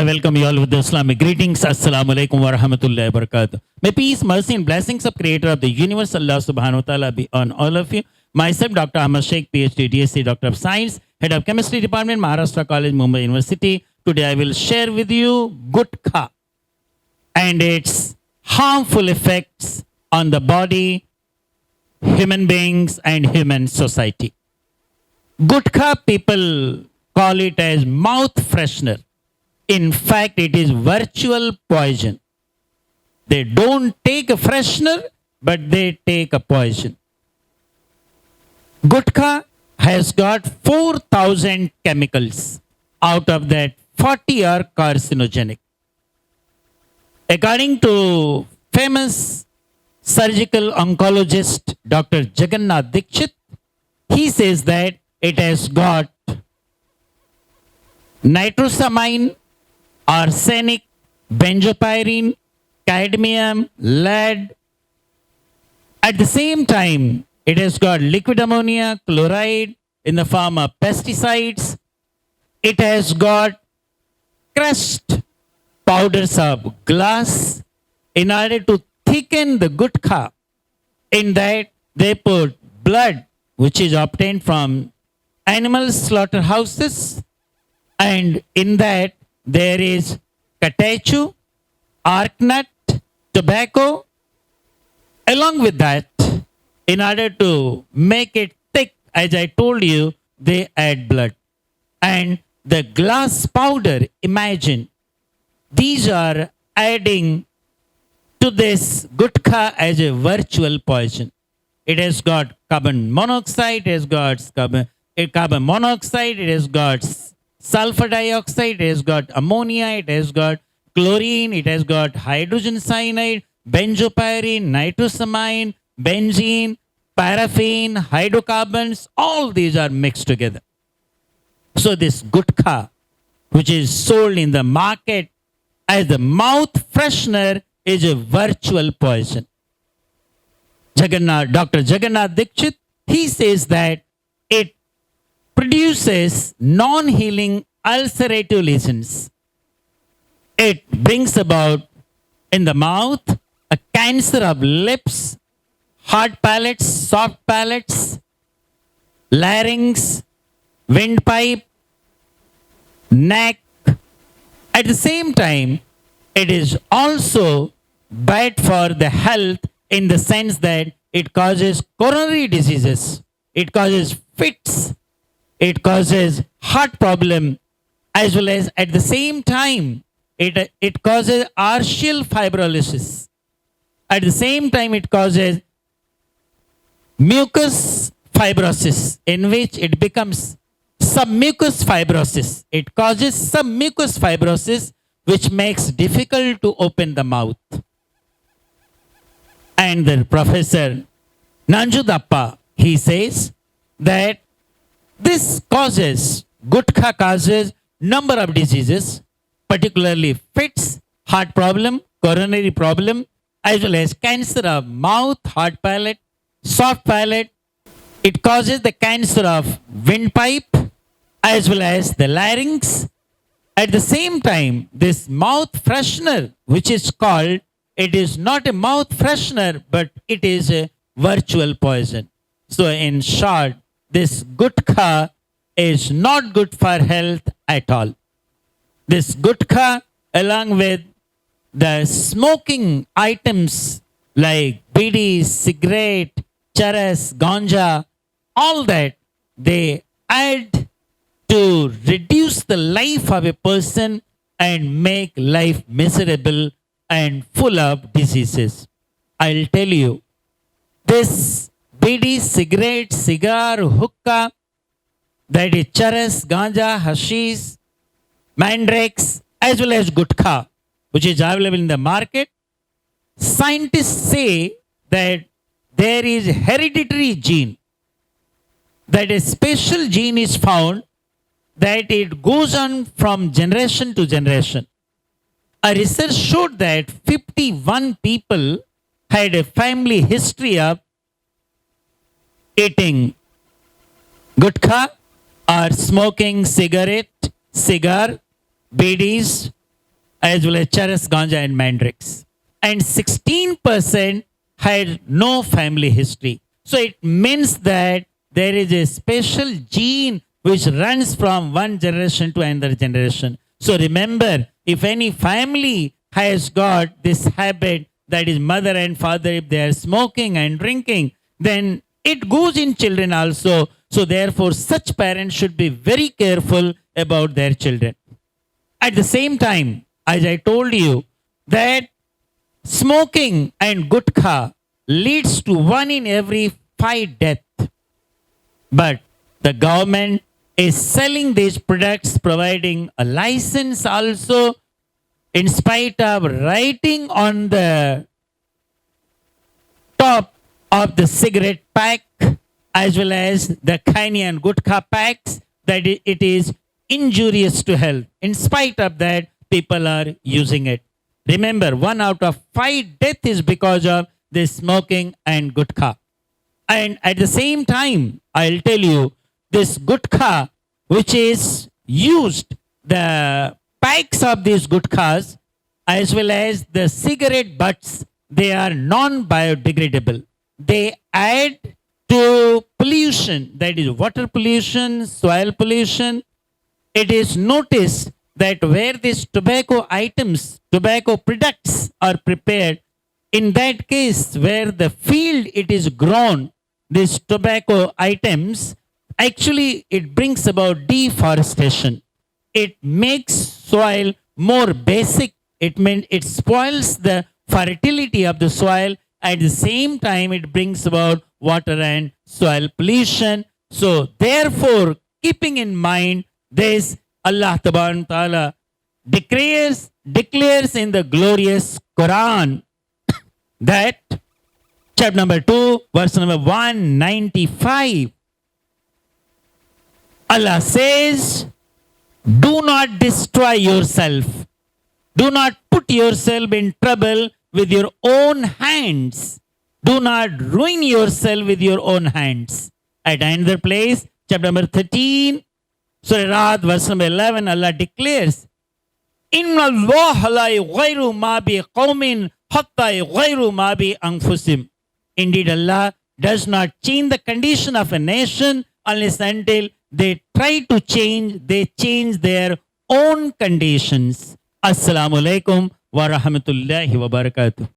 I welcome you all with the Islamic greetings. Assalamu alaikum wa rahmatullahi wa barakatuh. May peace, mercy, and blessings of Creator of the universe, Allah subhanahu wa ta'ala, be on all of you. Myself, Dr. Ahamad Shaikh, PhD, DSc, Doctor of Science, Head of Chemistry Department, Maharashtra College, Mumbai University. Today I will share with you Gutkha and its harmful effects on the body, human beings, and human society. Gutkha, people call it as mouth freshener. In fact, it is virtual poison. They don't take a freshener, but they take a poison. Gutkha has got 4,000 chemicals. Out of that, 40 are carcinogenic. According to famous surgical oncologist Dr. Jagannath Dikshit, he says that it has got nitrosamine, arsenic, benzopyrene, cadmium, lead. At the same time, it has got liquid ammonia, chloride in the form of pesticides. It has got crushed powders of glass in order to thicken the gutkha. In that, they put blood, which is obtained from animal slaughterhouses, and in that, there is catechu, arcnut, tobacco. Along with that, in order to make it thick, as I told you, they add blood. And the glass powder, imagine, these are adding to this gutkha as a virtual poison. It has got carbon monoxide, it has got carbon monoxide, it has got sulfur dioxide, it has got ammonia, it has got chlorine, it has got hydrogen cyanide, benzopyrene, nitrosamine, benzene, paraffin, hydrocarbons, all these are mixed together. So this gutkha, which is sold in the market as the mouth freshener, is a virtual poison. Dr. Jagannath Dikshit, he says that it produces non-healing ulcerative lesions. It brings about in the mouth a cancer of lips, hard palates, soft palates, larynx, windpipe, neck. At the same time, it is also bad for the health in the sense that it causes coronary diseases, it causes fits, it causes heart problem, as well as at the same time, it causes arterial fibrosis. At the same time, it causes mucus fibrosis, in which it becomes submucous fibrosis. It causes submucous fibrosis, which makes difficult to open the mouth. And the professor Nanjudappa, he says that this gutkha causes number of diseases, particularly fits, heart problem, coronary problem, as well as cancer of mouth, hard palate, soft palate. It causes the cancer of windpipe, as well as the larynx. At the same time, this mouth freshener, which is called, it is not a mouth freshener, but it is a virtual poison. So in short, this gutkha is not good for health at all. This gutkha, along with the smoking items like bidi, cigarette, charas, ganja, all that, they add to reduce the life of a person and make life miserable and full of diseases. I'll tell you, this bidi, cigarette, cigar, hookah, that is charas, ganja, hashish, mandrakes, as well as gutkha, which is available in the market. Scientists say that there is a hereditary gene, that a special gene is found that it goes on from generation to generation. A research showed that 51 people had a family history of eating gutkha or smoking cigarette, cigar, bidis, as well as charas, ganja, and mandrakes. And 16% had no family history. So it means that there is a special gene which runs from one generation to another generation. So remember, if any family has got this habit, that is mother and father, if they are smoking and drinking, then it goes in children also. So therefore, such parents should be very careful about their children. At the same time, as I told you, that smoking and gutkha leads to 1 in every 5 deaths. But the government is selling these products, providing a license also, in spite of writing on the top of the cigarette pack as well as the khaini and gutkha packs that it is injurious to health. In spite of that, people are using it. Remember, 1 out of 5 death is because of this smoking and gutkha. And at the same time, I'll tell you, this gutkha, which is used, the packs of these gutkhas, as well as the cigarette butts, they are non-biodegradable. They add to pollution, that is water pollution, soil pollution. It is noticed that where these tobacco items, tobacco products are prepared, in that case where the field it is grown, these tobacco items, actually it brings about deforestation. It makes soil more basic. It means it spoils the fertility of the soil. At the same time, it brings about water and soil pollution. So therefore, keeping in mind this, Allah Ta'ala declares in the glorious Quran that chapter number 2, verse number 195, Allah says, do not destroy yourself. Do not put yourself in trouble with your own hands. Do not ruin yourself with your own hands. At another place, chapter number 13, Surah Ra'd, verse number 11, Allah declares, Inna Allah la yughayru ma bi qawmin hatta yughayru ma bi anfusim. Indeed, Allah does not change the condition of a nation unless until they try to change, they change their own conditions. Assalamu alaikum wa rahmatullahi wa barakatuh.